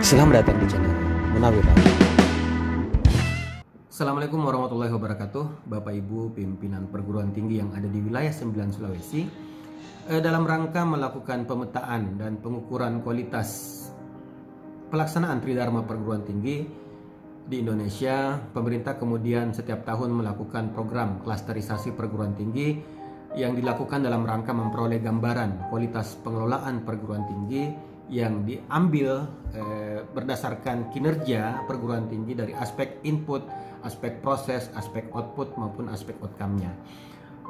Selamat datang di channel Munawir Radio. Assalamualaikum warahmatullahi wabarakatuh, Bapak Ibu pimpinan perguruan tinggi yang ada di wilayah 9 Sulawesi. Dalam rangka melakukan pemetaan dan pengukuran kualitas pelaksanaan Tridharma perguruan tinggi di Indonesia, pemerintah kemudian setiap tahun melakukan program klasterisasi perguruan tinggi yang dilakukan dalam rangka memperoleh gambaran kualitas pengelolaan perguruan tinggi yang diambil berdasarkan kinerja perguruan tinggi dari aspek input, aspek proses, aspek output maupun aspek outcome-nya.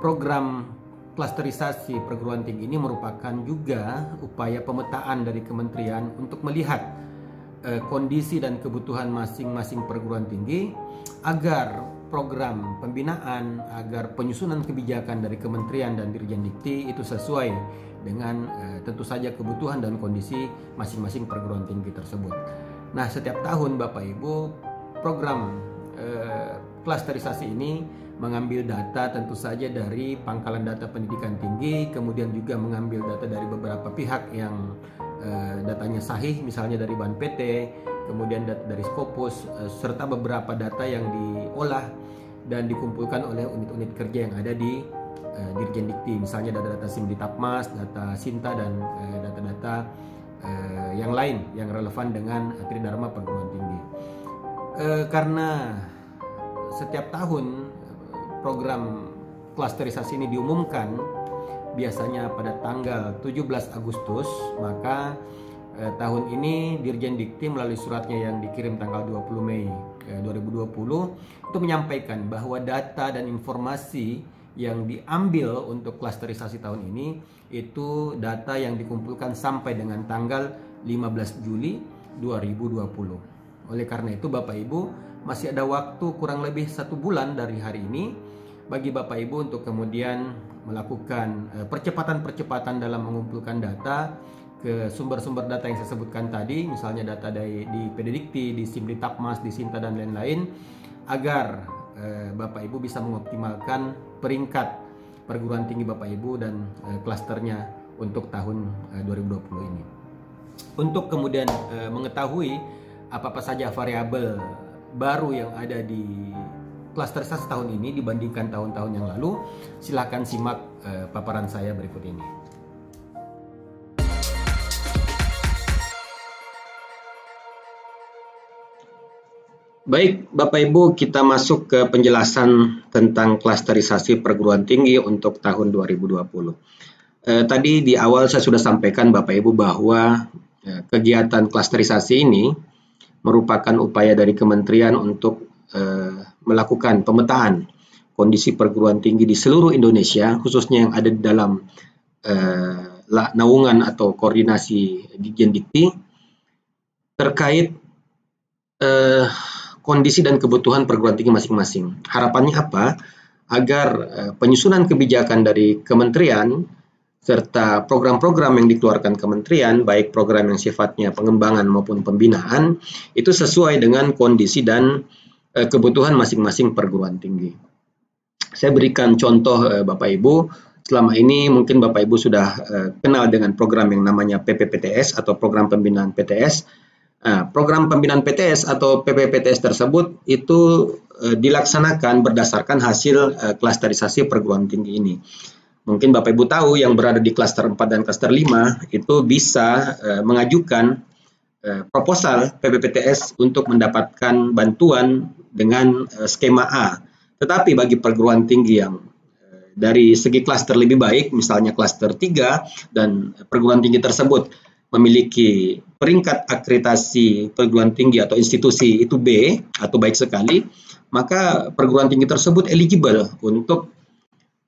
Program klasterisasi perguruan tinggi ini merupakan juga upaya pemetaan dari kementerian untuk melihat kondisi dan kebutuhan masing-masing perguruan tinggi agar program pembinaan, agar penyusunan kebijakan dari kementerian dan Dirjen Dikti itu sesuai dengan tentu saja kebutuhan dan kondisi masing-masing perguruan tinggi tersebut. Nah, setiap tahun Bapak Ibu program klasterisasi ini mengambil data tentu saja dari pangkalan data pendidikan tinggi, kemudian juga mengambil data dari beberapa pihak yang datanya sahih, misalnya dari BANPT, kemudian data dari Scopus, serta beberapa data yang diolah dan dikumpulkan oleh unit-unit kerja yang ada di Dirjen Dikti, misalnya data-data Simditapmas, data Sinta, dan data-data yang lain yang relevan dengan Tridharma perguruan tinggi. Karena setiap tahun program klasterisasi ini diumumkan biasanya pada tanggal 17 Agustus, maka tahun ini Dirjen Dikti melalui suratnya yang dikirim tanggal 20 Mei 2020 itu menyampaikan bahwa data dan informasi yang diambil untuk klasterisasi tahun ini itu data yang dikumpulkan sampai dengan tanggal 15 Juli 2020. Oleh karena itu Bapak Ibu masih ada waktu kurang lebih 1 bulan dari hari ini bagi Bapak Ibu untuk kemudian melakukan percepatan-percepatan dalam mengumpulkan data ke sumber-sumber data yang saya sebutkan tadi, misalnya data di PDDikti, di Simditapmas, di Sinta, dan lain-lain, agar Bapak Ibu bisa mengoptimalkan peringkat perguruan tinggi Bapak Ibu dan klasternya untuk tahun 2020 ini. Untuk kemudian mengetahui apa-apa saja variabel baru yang ada di klasterisasi tahun ini dibandingkan tahun-tahun yang lalu, silakan simak paparan saya berikut ini. Baik, Bapak Ibu, kita masuk ke penjelasan tentang klasterisasi perguruan tinggi untuk tahun 2020. Tadi di awal saya sudah sampaikan Bapak Ibu bahwa kegiatan klasterisasi ini merupakan upaya dari kementerian untuk melakukan pemetaan kondisi perguruan tinggi di seluruh Indonesia, khususnya yang ada di dalam naungan atau koordinasi Dirjen Dikti terkait kondisi dan kebutuhan perguruan tinggi masing-masing. Harapannya apa? Agar penyusunan kebijakan dari kementerian serta program-program yang dikeluarkan kementerian, baik program yang sifatnya pengembangan maupun pembinaan, itu sesuai dengan kondisi dan kebutuhan masing-masing perguruan tinggi. Saya berikan contoh Bapak Ibu, selama ini mungkin Bapak Ibu sudah kenal dengan program yang namanya PPPTS atau program pembinaan PTS. Program pembinaan PTS atau PPPTS tersebut itu dilaksanakan berdasarkan hasil klasterisasi perguruan tinggi ini. Mungkin Bapak Ibu tahu yang berada di klaster 4 dan klaster 5 itu bisa mengajukan proposal PPPTS untuk mendapatkan bantuan dengan skema A. Tetapi bagi perguruan tinggi yang dari segi klaster lebih baik, misalnya klaster 3 dan perguruan tinggi tersebut memiliki peringkat akreditasi perguruan tinggi atau institusi itu B atau baik sekali, maka perguruan tinggi tersebut eligible untuk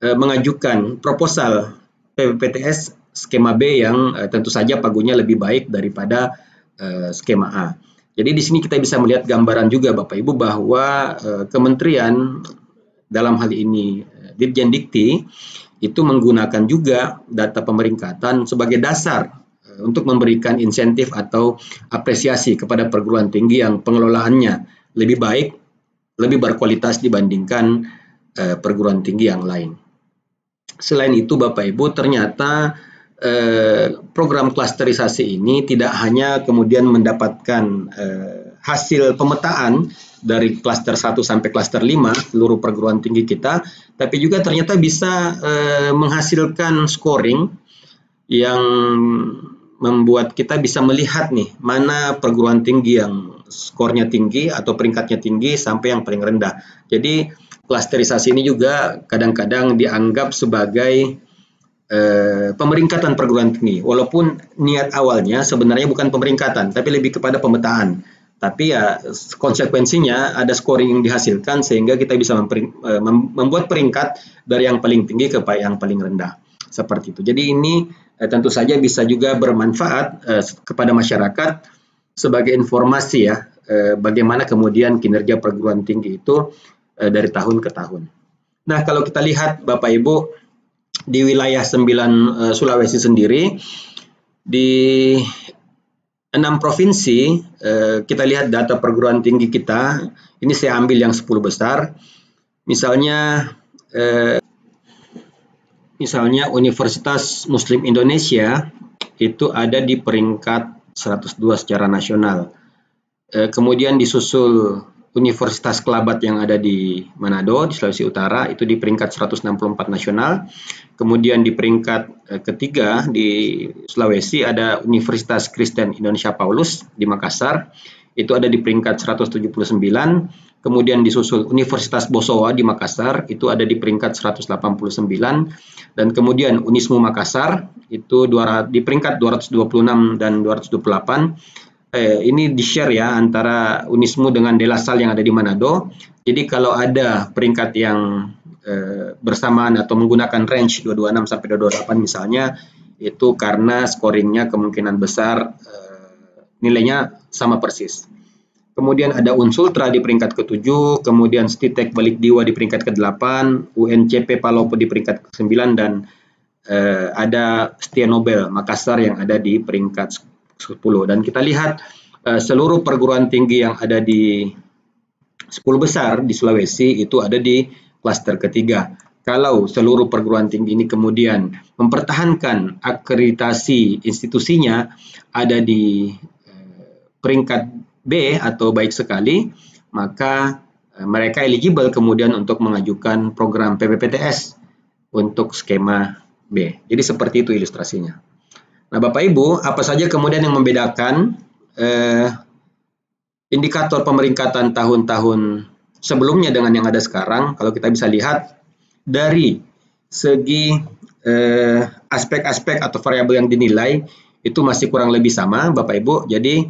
mengajukan proposal PPPTS skema B yang tentu saja pagunya lebih baik daripada skema A. Jadi di sini kita bisa melihat gambaran juga Bapak Ibu bahwa kementerian dalam hal ini Dirjen Dikti itu menggunakan juga data pemeringkatan sebagai dasar untuk memberikan insentif atau apresiasi kepada perguruan tinggi yang pengelolaannya lebih baik, lebih berkualitas dibandingkan perguruan tinggi yang lain. Selain itu Bapak Ibu, ternyata program klasterisasi ini tidak hanya kemudian mendapatkan hasil pemetaan dari klaster 1 sampai klaster 5 seluruh perguruan tinggi kita, tapi juga ternyata bisa menghasilkan scoring yang membuat kita bisa melihat nih mana perguruan tinggi yang skornya tinggi atau peringkatnya tinggi sampai yang paling rendah. Jadi klasterisasi ini juga kadang-kadang dianggap sebagai pemeringkatan perguruan tinggi, walaupun niat awalnya sebenarnya bukan pemeringkatan, tapi lebih kepada pemetaan. Tapi ya konsekuensinya ada scoring yang dihasilkan sehingga kita bisa membuat peringkat dari yang paling tinggi ke yang paling rendah. Seperti itu. Jadi ini tentu saja bisa juga bermanfaat kepada masyarakat sebagai informasi ya, bagaimana kemudian kinerja perguruan tinggi itu dari tahun ke tahun. Nah, kalau kita lihat Bapak Ibu, di wilayah 9 Sulawesi sendiri, di 6 provinsi, kita lihat data perguruan tinggi kita, ini saya ambil yang 10 besar, misalnya Universitas Muslim Indonesia itu ada di peringkat 102 secara nasional. Kemudian disusul Universitas Kelabat yang ada di Manado, di Sulawesi Utara, itu di peringkat 164 nasional. Kemudian di peringkat ketiga di Sulawesi ada Universitas Kristen Indonesia Paulus di Makassar, itu ada di peringkat 179. Kemudian disusul Universitas Bosowa di Makassar, itu ada di peringkat 189. Dan kemudian Unismu Makassar, itu di peringkat 226 dan 228. Ini di-share ya antara Unismu dengan De La Salle yang ada di Manado. Jadi kalau ada peringkat yang bersamaan atau menggunakan range 226 sampai 228 misalnya, itu karena scoringnya kemungkinan besar nilainya sama persis. Kemudian ada Unsultra di peringkat ke-7, kemudian Stitek Balikdiwa di peringkat ke-8, UNCP Palopo di peringkat ke-9, dan ada Setia Nobel Makassar yang ada di peringkat 10. Dan kita lihat seluruh perguruan tinggi yang ada di 10 besar di Sulawesi itu ada di klaster ketiga. Kalau seluruh perguruan tinggi ini kemudian mempertahankan akreditasi institusinya ada di peringkat B atau baik sekali, maka mereka eligible kemudian untuk mengajukan program PPPTS untuk skema B. Jadi seperti itu ilustrasinya. Nah, Bapak Ibu, apa saja kemudian yang membedakan indikator pemeringkatan tahun-tahun sebelumnya dengan yang ada sekarang? Kalau kita bisa lihat dari segi aspek-aspek atau variabel yang dinilai itu masih kurang lebih sama, Bapak Ibu. Jadi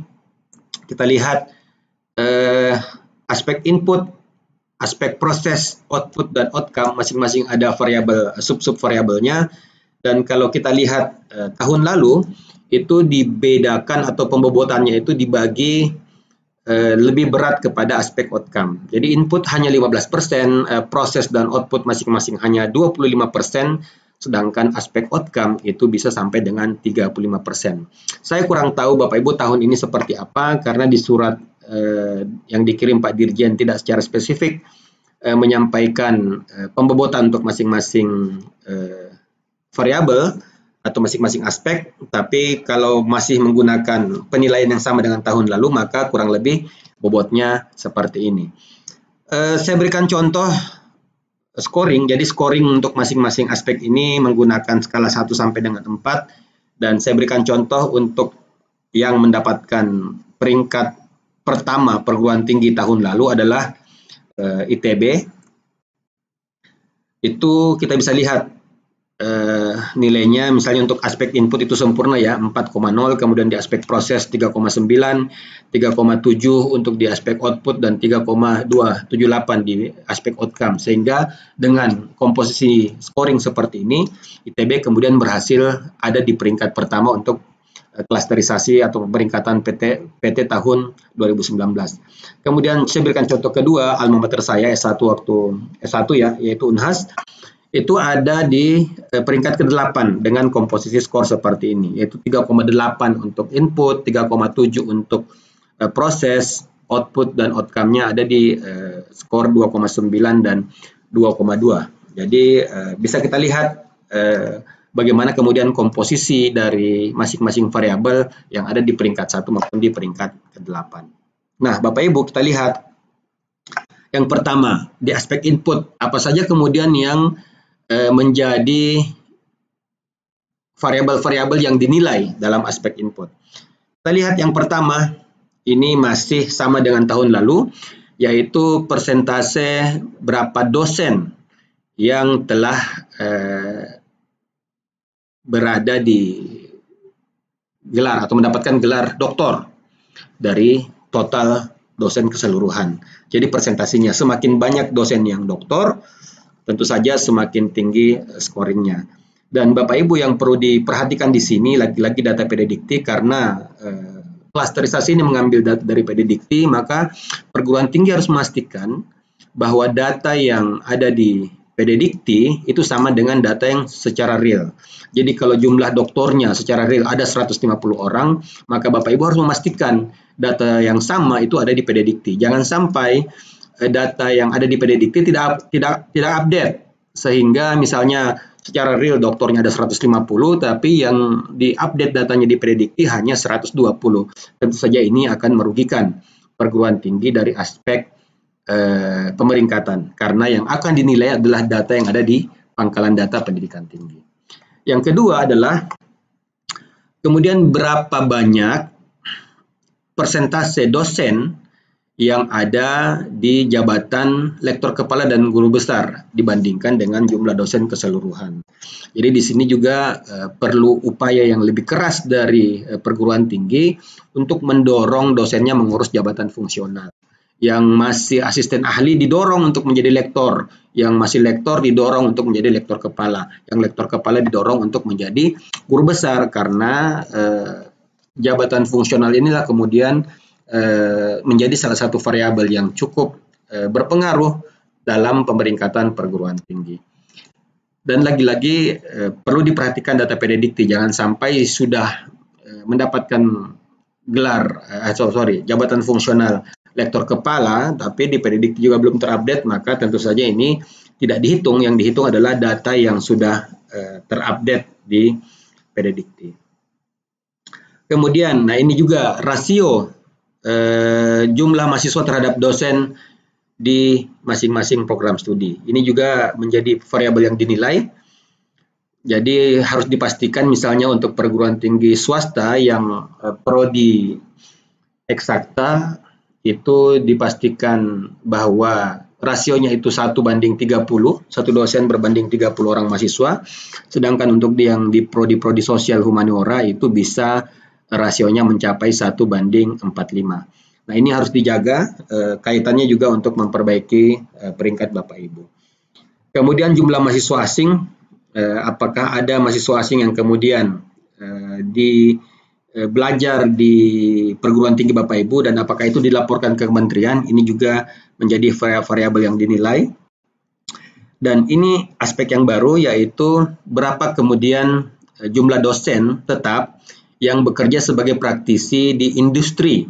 kita lihat aspek input, aspek proses, output, dan outcome masing-masing ada variabel sub-sub variabelnya. Dan kalau kita lihat tahun lalu itu dibedakan atau pembobotannya itu dibagi lebih berat kepada aspek outcome. Jadi input hanya 15%, proses dan output masing-masing hanya 25%, sedangkan aspek outcome itu bisa sampai dengan 35%. Saya kurang tahu Bapak Ibu tahun ini seperti apa, karena di surat yang dikirim Pak Dirjen tidak secara spesifik menyampaikan pembobotan untuk masing-masing variabel atau masing-masing aspek, tapi kalau masih menggunakan penilaian yang sama dengan tahun lalu, maka kurang lebih bobotnya seperti ini. Saya berikan contoh scoring. Jadi scoring untuk masing-masing aspek ini menggunakan skala 1 sampai dengan 4, dan saya berikan contoh untuk yang mendapatkan peringkat pertama perguruan tinggi tahun lalu adalah ITB. Itu kita bisa lihat nilainya, misalnya untuk aspek input itu sempurna ya 4,0, kemudian di aspek proses 3,9, 3,7 untuk di aspek output, dan 3,278 di aspek outcome. Sehingga dengan komposisi scoring seperti ini, ITB kemudian berhasil ada di peringkat pertama untuk klasterisasi atau peringkatan PT tahun 2019. Kemudian saya berikan contoh kedua, alma mater saya S1 waktu S1 ya, yaitu Unhas. Itu ada di peringkat ke-8 dengan komposisi skor seperti ini, yaitu 3,8 untuk input, 3,7 untuk proses, output, dan outcome-nya ada di skor 2,9 dan 2,2. Jadi bisa kita lihat bagaimana kemudian komposisi dari masing-masing variabel yang ada di peringkat 1 maupun di peringkat ke-8. Nah, Bapak Ibu, kita lihat yang pertama di aspek input, apa saja kemudian yang menjadi variabel-variabel yang dinilai dalam aspek input. Kita lihat yang pertama, ini masih sama dengan tahun lalu, yaitu persentase berapa dosen yang telah berada di gelar atau mendapatkan gelar doktor dari total dosen keseluruhan. Jadi presentasinya semakin banyak dosen yang doktor, tentu saja semakin tinggi scoringnya. Dan Bapak Ibu yang perlu diperhatikan di sini lagi-lagi data PDDikti, karena klasterisasi ini mengambil data dari PDDikti, maka perguruan tinggi harus memastikan bahwa data yang ada di PDDikti itu sama dengan data yang secara real. Jadi kalau jumlah doktornya secara real ada 150 orang, maka Bapak Ibu harus memastikan data yang sama itu ada di PDDikti. Jangan sampai data yang ada di PDDikti tidak update, sehingga misalnya secara real doktornya ada 150, tapi yang diupdate datanya di PDDikti hanya 120. Tentu saja ini akan merugikan perguruan tinggi dari aspek pemeringkatan, karena yang akan dinilai adalah data yang ada di pangkalan data pendidikan tinggi. Yang kedua adalah kemudian berapa banyak persentase dosen yang ada di jabatan lektor kepala dan guru besar dibandingkan dengan jumlah dosen keseluruhan. Jadi di sini juga perlu upaya yang lebih keras dari perguruan tinggi untuk mendorong dosennya mengurus jabatan fungsional. Yang masih asisten ahli didorong untuk menjadi lektor, yang masih lektor didorong untuk menjadi lektor kepala, yang lektor kepala didorong untuk menjadi guru besar, karena jabatan fungsional inilah kemudian menjadi salah satu variabel yang cukup berpengaruh dalam pemeringkatan perguruan tinggi. Dan lagi-lagi perlu diperhatikan data PDDikti, jangan sampai sudah mendapatkan gelar jabatan fungsional lektor kepala, tapi di PDDikti juga belum terupdate, maka tentu saja ini tidak dihitung. Yang dihitung adalah data yang sudah terupdate di PDDikti. Kemudian, nah ini juga rasio jumlah mahasiswa terhadap dosen di masing-masing program studi. Ini juga menjadi variabel yang dinilai. Jadi harus dipastikan misalnya untuk perguruan tinggi swasta yang prodi eksakta itu dipastikan bahwa rasionya itu 1:30, satu dosen berbanding 30 orang mahasiswa. Sedangkan untuk yang di prodi-prodi sosial humaniora itu bisa rasionya mencapai 1:45. Nah, ini harus dijaga, kaitannya juga untuk memperbaiki peringkat Bapak Ibu. Kemudian jumlah mahasiswa asing, apakah ada mahasiswa asing yang kemudian belajar di perguruan tinggi Bapak Ibu, dan apakah itu dilaporkan ke kementerian? Ini juga menjadi variabel yang dinilai. Dan ini aspek yang baru, yaitu berapa kemudian jumlah dosen tetap yang bekerja sebagai praktisi di industri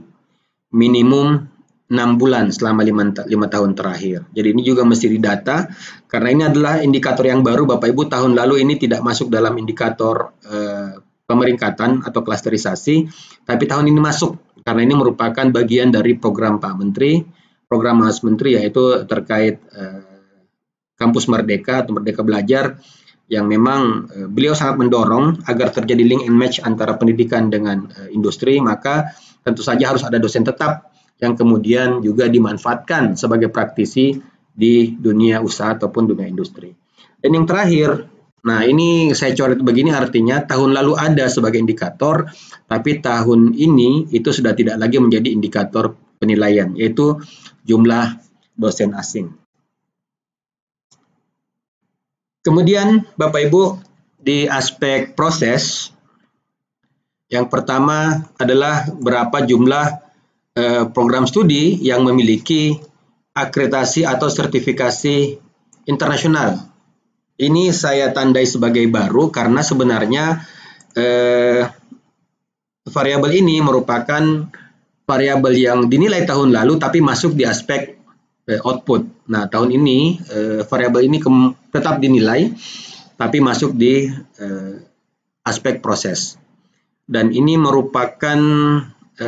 minimum 6 bulan selama 5 tahun terakhir. Jadi ini juga mesti didata, karena ini adalah indikator yang baru Bapak Ibu. Tahun lalu ini tidak masuk dalam indikator pemeringkatan atau klasterisasi, tapi tahun ini masuk karena ini merupakan bagian dari program Pak Menteri, program Mas Menteri, yaitu terkait Kampus Merdeka atau Merdeka Belajar, yang memang beliau sangat mendorong agar terjadi link and match antara pendidikan dengan industri. Maka tentu saja harus ada dosen tetap yang kemudian juga dimanfaatkan sebagai praktisi di dunia usaha ataupun dunia industri. Dan yang terakhir, nah ini saya coret begini, artinya tahun lalu ada sebagai indikator, tapi tahun ini itu sudah tidak lagi menjadi indikator penilaian, yaitu jumlah dosen asing. Kemudian Bapak Ibu, di aspek proses, yang pertama adalah berapa jumlah program studi yang memiliki akreditasi atau sertifikasi internasional. Ini saya tandai sebagai baru karena sebenarnya variabel ini merupakan variabel yang dinilai tahun lalu tapi masuk di aspek output. Nah, tahun ini variabel ini tetap dinilai, tapi masuk di aspek proses. Dan ini merupakan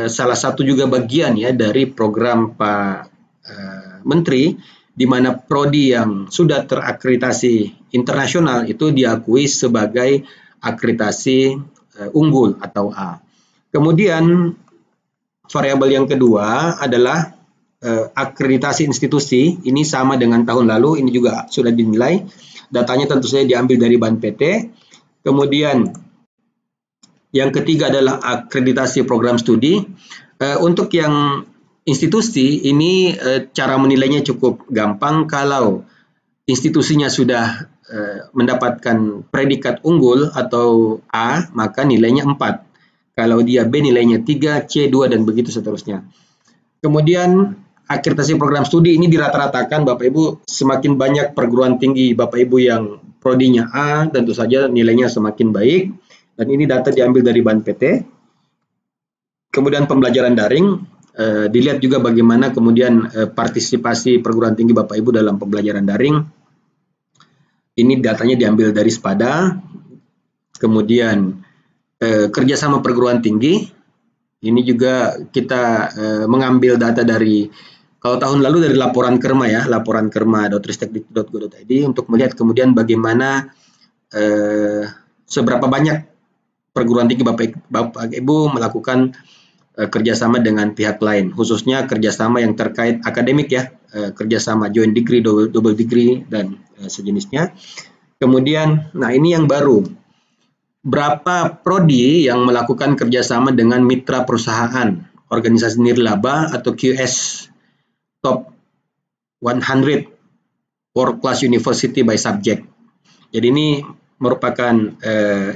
salah satu juga bagian ya dari program Pak Menteri, di mana prodi yang sudah terakreditasi internasional itu diakui sebagai akreditasi unggul atau A. Kemudian variabel yang kedua adalah akreditasi institusi. Ini sama dengan tahun lalu, ini juga sudah dinilai. Datanya tentu saja diambil dari BAN-PT. Kemudian yang ketiga adalah akreditasi program studi. Untuk yang institusi ini cara menilainya cukup gampang. Kalau institusinya sudah mendapatkan predikat unggul atau A, maka nilainya 4. Kalau dia B, nilainya 3, C 2, dan begitu seterusnya. Kemudian akreditasi program studi ini dirata-ratakan Bapak Ibu, semakin banyak perguruan tinggi Bapak Ibu yang prodinya A, tentu saja nilainya semakin baik. Dan ini data diambil dari BAN-PT. Kemudian pembelajaran daring, dilihat juga bagaimana kemudian partisipasi perguruan tinggi Bapak Ibu dalam pembelajaran daring. Ini datanya diambil dari SPADA. Kemudian kerjasama perguruan tinggi, ini juga kita mengambil data dari, kalau tahun lalu dari laporan KERMA ya, laporan kerma.ristekdikbud.go.id, untuk melihat kemudian bagaimana seberapa banyak perguruan tinggi Bapak Ibu melakukan kerjasama dengan pihak lain, khususnya kerjasama yang terkait akademik ya, kerjasama joint degree, double degree, dan sejenisnya. Kemudian, nah ini yang baru, berapa prodi yang melakukan kerjasama dengan mitra perusahaan, organisasi nirlaba atau QS Top 100 World Class University by Subject. Jadi ini merupakan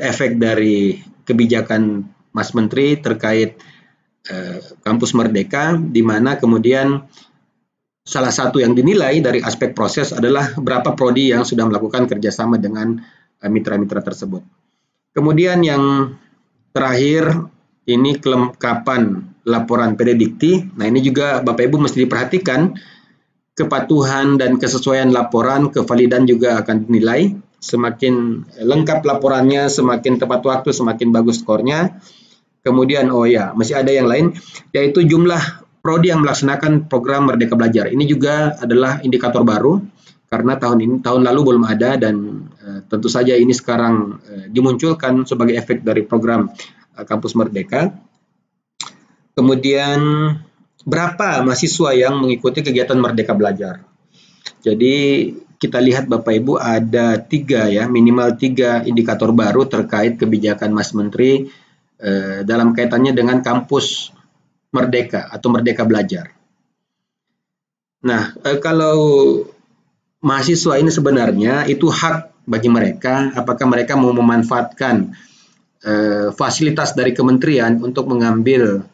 efek dari kebijakan Mas Menteri terkait Kampus Merdeka, di mana kemudian salah satu yang dinilai dari aspek proses adalah berapa prodi yang sudah melakukan kerjasama dengan mitra-mitra tersebut. Kemudian yang terakhir, ini kelengkapan laporan PDDikti. Nah ini juga Bapak Ibu mesti diperhatikan, kepatuhan dan kesesuaian laporan, kevalidan juga akan dinilai. Semakin lengkap laporannya, semakin tepat waktu, semakin bagus skornya. Kemudian, oh ya, masih ada yang lain, yaitu jumlah prodi yang melaksanakan program Merdeka Belajar. Ini juga adalah indikator baru, karena tahun lalu belum ada, dan tentu saja ini sekarang dimunculkan sebagai efek dari program Kampus Merdeka. Kemudian, berapa mahasiswa yang mengikuti kegiatan Merdeka Belajar? Jadi, kita lihat Bapak Ibu ada 3 ya, minimal 3 indikator baru terkait kebijakan Mas Menteri dalam kaitannya dengan Kampus Merdeka atau Merdeka Belajar. Nah, kalau mahasiswa ini sebenarnya itu hak bagi mereka, apakah mereka mau memanfaatkan fasilitas dari kementerian untuk mengambil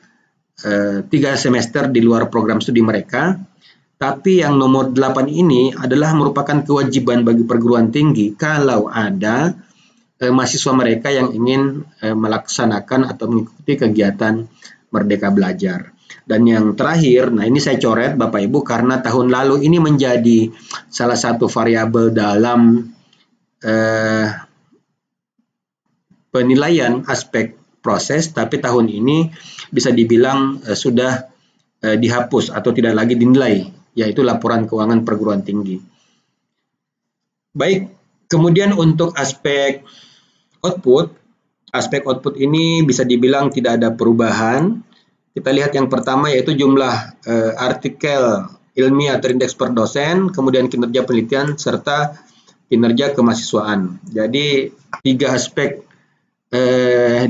3 semester di luar program studi mereka. Tapi yang nomor 8 ini adalah merupakan kewajiban bagi perguruan tinggi kalau ada mahasiswa mereka yang ingin melaksanakan atau mengikuti kegiatan Merdeka Belajar. Dan yang terakhir, nah ini saya coret Bapak Ibu karena tahun lalu ini menjadi salah satu variabel dalam penilaian aspek proses, tapi tahun ini bisa dibilang sudah dihapus atau tidak lagi dinilai, yaitu laporan keuangan perguruan tinggi. Baik, kemudian untuk aspek output ini bisa dibilang tidak ada perubahan. Kita lihat yang pertama yaitu jumlah artikel ilmiah terindeks per dosen, kemudian kinerja penelitian, serta kinerja kemahasiswaan. Jadi 3 aspek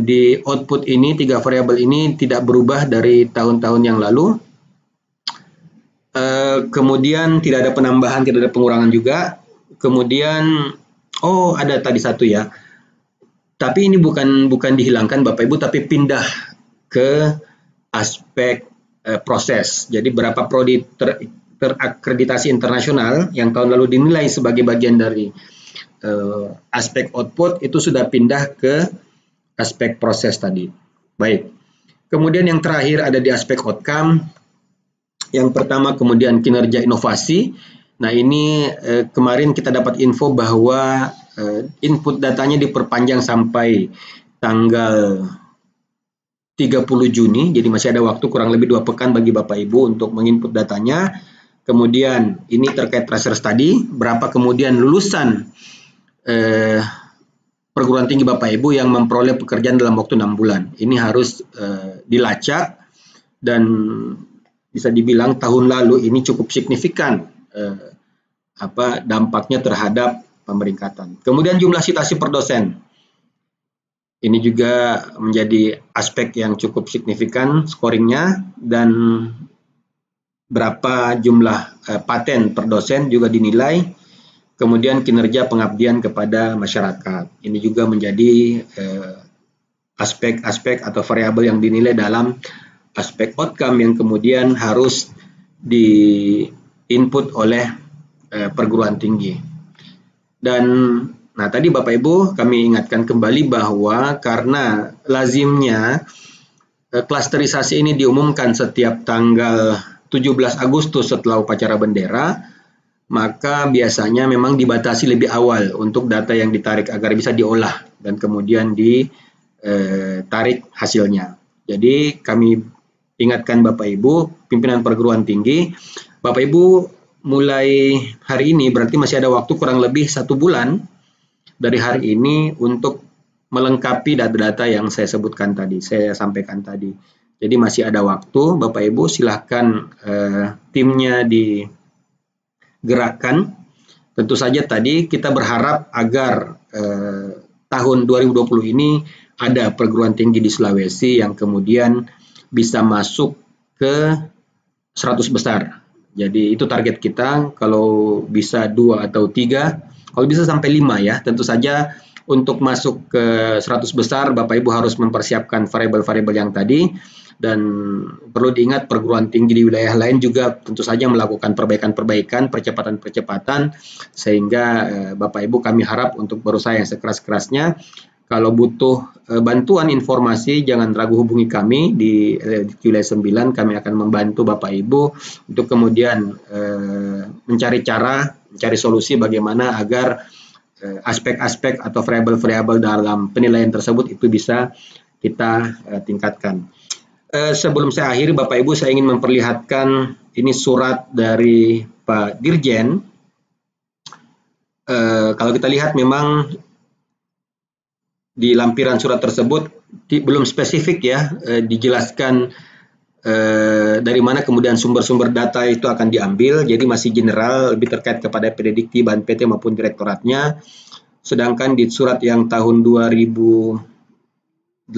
di output ini, 3 variabel ini tidak berubah dari tahun-tahun yang lalu. Kemudian tidak ada penambahan, tidak ada pengurangan juga. Kemudian, oh ada tadi satu ya. Tapi ini bukan dihilangkan Bapak Ibu, tapi pindah ke aspek proses. Jadi berapa prodi terakreditasi internasional yang tahun lalu dinilai sebagai bagian dari aspek output itu sudah pindah ke aspek proses tadi. Baik. Kemudian yang terakhir ada di aspek outcome. Yang pertama kemudian kinerja inovasi. Nah ini kemarin kita dapat info bahwa input datanya diperpanjang sampai tanggal 30 Juni, jadi masih ada waktu kurang lebih 2 pekan bagi Bapak Ibu untuk menginput datanya. Kemudian ini terkait tracer study, berapa kemudian lulusan perguruan tinggi Bapak Ibu yang memperoleh pekerjaan dalam waktu 6 bulan. Ini harus dilacak, dan bisa dibilang tahun lalu ini cukup signifikan dampaknya terhadap pemeringkatan. Kemudian jumlah citasi per dosen. Ini juga menjadi aspek yang cukup signifikan scoringnya, dan berapa jumlah paten per dosen juga dinilai. Kemudian kinerja pengabdian kepada masyarakat. Ini juga menjadi aspek-aspek atau variabel yang dinilai dalam aspek outcome yang kemudian harus di-input oleh perguruan tinggi. Dan nah tadi Bapak Ibu kami ingatkan kembali bahwa karena lazimnya klasterisasi ini diumumkan setiap tanggal 17 Agustus setelah upacara bendera, maka biasanya memang dibatasi lebih awal untuk data yang ditarik agar bisa diolah dan kemudian ditarik hasilnya. Jadi kami ingatkan Bapak Ibu, pimpinan perguruan tinggi, Bapak Ibu mulai hari ini berarti masih ada waktu kurang lebih 1 bulan dari hari ini untuk melengkapi data-data yang saya sebutkan tadi, saya sampaikan tadi. Jadi masih ada waktu, Bapak Ibu silahkan timnya digerakkan. Tentu saja tadi kita berharap agar tahun 2020 ini ada perguruan tinggi di Sulawesi yang kemudian bisa masuk ke 100 besar. Jadi itu target kita, kalau bisa 2 atau 3. Kalau bisa sampai 5 ya, tentu saja untuk masuk ke 100 besar Bapak Ibu harus mempersiapkan variabel-variabel yang tadi, dan perlu diingat perguruan tinggi di wilayah lain juga tentu saja melakukan perbaikan-perbaikan, percepatan-percepatan, sehingga Bapak Ibu kami harap untuk berusaha yang sekeras-kerasnya. Kalau butuh bantuan informasi jangan ragu hubungi kami di wilayah 9, kami akan membantu Bapak Ibu untuk kemudian mencari solusi bagaimana agar aspek-aspek atau variabel-variabel dalam penilaian tersebut itu bisa kita tingkatkan. Sebelum saya akhiri, Bapak Ibu, saya ingin memperlihatkan ini surat dari Pak Dirjen. Kalau kita lihat memang di lampiran surat tersebut belum spesifik ya, dijelaskan dari mana kemudian sumber-sumber data itu akan diambil, jadi masih general, lebih terkait kepada Pedidikti, Ban PT maupun direktoratnya. Sedangkan di surat yang tahun 2018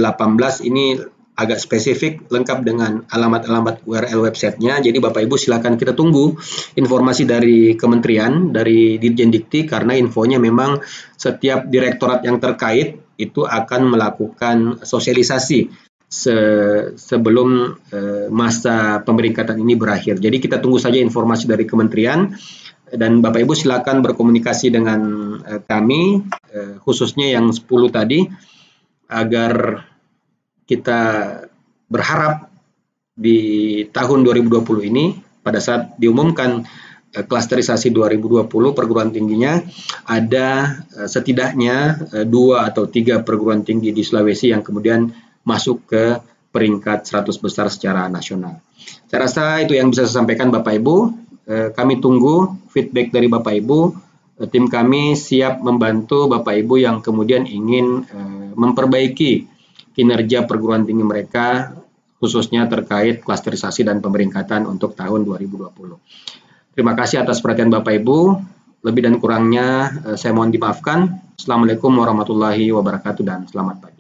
ini agak spesifik, lengkap dengan alamat-alamat URL websitenya. Jadi Bapak Ibu silakan kita tunggu informasi dari kementerian, dari Dirjen Dikti, karena infonya memang setiap direktorat yang terkait itu akan melakukan sosialisasi sebelum masa pemeringkatan ini berakhir. Jadi kita tunggu saja informasi dari kementerian, dan Bapak Ibu silakan berkomunikasi dengan kami, khususnya yang 10 tadi, agar kita berharap di tahun 2020 ini pada saat diumumkan klasterisasi 2020 perguruan tingginya, ada setidaknya 2 atau 3 perguruan tinggi di Sulawesi yang kemudian masuk ke peringkat 100 besar secara nasional. Saya rasa itu yang bisa saya sampaikan Bapak Ibu. Kami tunggu feedback dari Bapak Ibu. Tim kami siap membantu Bapak Ibu yang kemudian ingin memperbaiki kinerja perguruan tinggi mereka, khususnya terkait klasterisasi dan pemeringkatan untuk tahun 2020. Terima kasih atas perhatian Bapak Ibu. Lebih dan kurangnya saya mohon dimaafkan. Assalamualaikum warahmatullahi wabarakatuh dan selamat pagi.